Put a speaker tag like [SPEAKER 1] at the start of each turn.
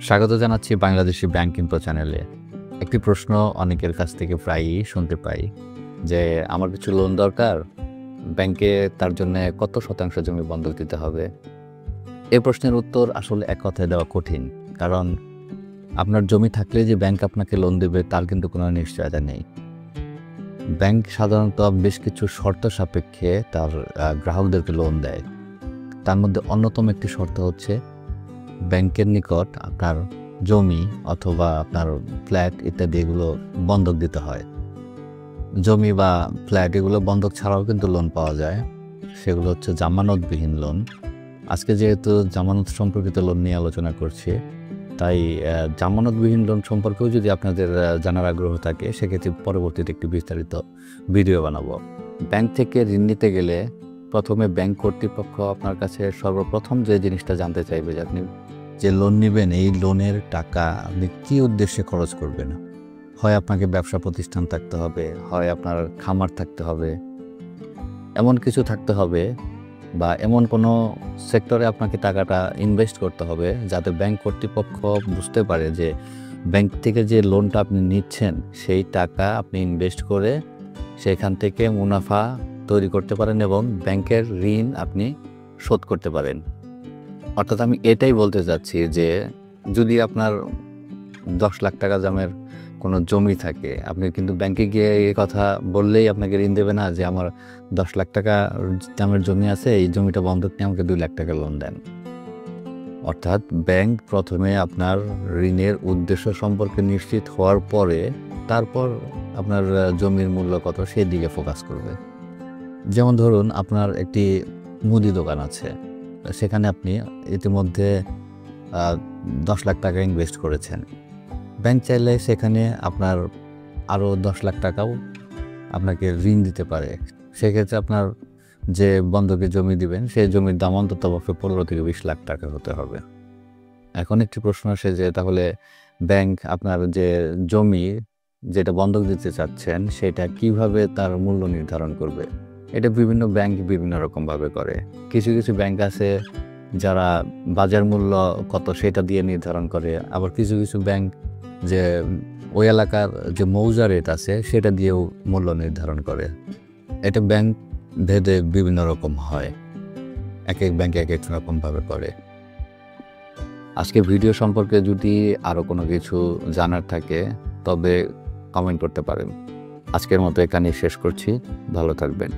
[SPEAKER 1] স্বাগত জানাচ্ছি Bangladeshi bank info চ্যানেলে। একটি প্রশ্ন অনেকের কাছ থেকে প্রায়ই শুনতে পাই যে, আমার কিছু লোন দরকার, ব্যাংকে তার জন্য কত শতাংশ জমি বন্ধক দিতে হবে? এই প্রশ্নের উত্তর আসলে এক কথায় দেওয়া কঠিন। কারণ আপনার জমি থাকলে যে ব্যাংক আপনাকে লোন দেবে তার কিন্তু কোনো নিশ্চয়তা নেই। ব্যাংক সাধারণত বেশ কিছু শর্ত সাপেক্ষে তার গ্রাহকদেরকে লোন দেয়। তার মধ্যে অন্যতম একটি শর্ত হচ্ছে ব্যাংকের নিকট আপনার জমি অথবা আপনার ফ্ল্যাট ইত্যাদি এগুলো বন্ধক দিতে হয়। জমি বা ফ্ল্যাট এগুলো বন্ধক ছাড়াও কিন্তু লোন পাওয়া যায়। সেগুলো হচ্ছে জামানতবিহীন লোন। আজকে যেহেতু জামানত সম্পর্কিত লোন নিয়ে আলোচনা করছি, তাই জামানতবিহীন লোন সম্পর্কেও যদি আপনাদের জানার আগ্রহ থাকে, সেক্ষেত্রে পরবর্তীতে একটি বিস্তারিত ভিডিও বানাবো। ব্যাংক থেকে ঋণ নিতে গেলে প্রথমে ব্যাংক কর্তৃপক্ষ আপনার কাছে সর্বপ্রথম যে জিনিসটা জানতে চাইবে যে আপনি যে লোন নেবেন, এই লোনের টাকা আপনি কী উদ্দেশ্যে খরচ করবেন। হয় আপনাকে ব্যবসা প্রতিষ্ঠান থাকতে হবে, হয় আপনার খামার থাকতে হবে, এমন কিছু থাকতে হবে বা এমন কোনো সেক্টরে আপনাকে টাকাটা ইনভেস্ট করতে হবে যাতে ব্যাংক কর্তৃপক্ষ বুঝতে পারে যে ব্যাংক থেকে যে লোনটা আপনি নিচ্ছেন সেই টাকা আপনি ইনভেস্ট করে সেখান থেকে মুনাফা তৈরি করতে পারেন এবং ব্যাংকের ঋণ আপনি শোধ করতে পারেন। অর্থাৎ আমি এটাই বলতে চাচ্ছি যে যদি আপনার 10 লাখ টাকা দামের কোনো জমি থাকে, আপনি কিন্তু ব্যাংকে গিয়ে এই কথা বললেই আপনাকে ঋণ দেবে না যে আমার 10 লাখ টাকা দামের জমি আছে, এই জমিটা বন্ধক নিয়ে আমাকে 2 লাখ টাকা লোন দেন। অর্থাৎ ব্যাংক প্রথমে আপনার ঋণের উদ্দেশ্য সম্পর্কে নিশ্চিত হওয়ার পরে তারপর আপনার জমির মূল্য কত সেই দিকে ফোকাস করবে। যেমন ধরুন আপনার একটি মুদি দোকান আছে, সেখানে আপনি ইতিমধ্যে 10 লাখ টাকা ইনভেস্ট করেছেন। ব্যাংক চাইলে সেখানে আপনার আরও 10 লাখ টাকাও আপনাকে ঋণ দিতে পারে। সেক্ষেত্রে আপনার যে বন্ধকে জমি দিবেন সেই জমির দাম অন্ততপক্ষে 15 থেকে 20 লাখ টাকা হতে হবে। এখন একটি প্রশ্ন আসে যে তাহলে ব্যাংক আপনার যে জমি যেটা বন্ধক দিতে চাচ্ছেন সেটা কিভাবে তার মূল্য নির্ধারণ করবে? এটা বিভিন্ন ব্যাংক বিভিন্ন রকমভাবে করে। কিছু কিছু ব্যাংক আছে যারা বাজার মূল্য কত সেটা দিয়ে নির্ধারণ করে, আবার কিছু কিছু ব্যাংক যে ওই এলাকার যে মৌজা রেট আছে সেটা দিয়েও মূল্য নির্ধারণ করে। এটা ব্যাংক ভেদে বিভিন্ন রকম হয়, এক এক ব্যাংক এক এক রকমভাবে করে। আজকে ভিডিও সম্পর্কে যদি আরও কোনো কিছু জানার থাকে তবে কমেন্ট করতে পারেন। আজকের মতো এখানেই শেষ করছি। ভালো থাকবেন।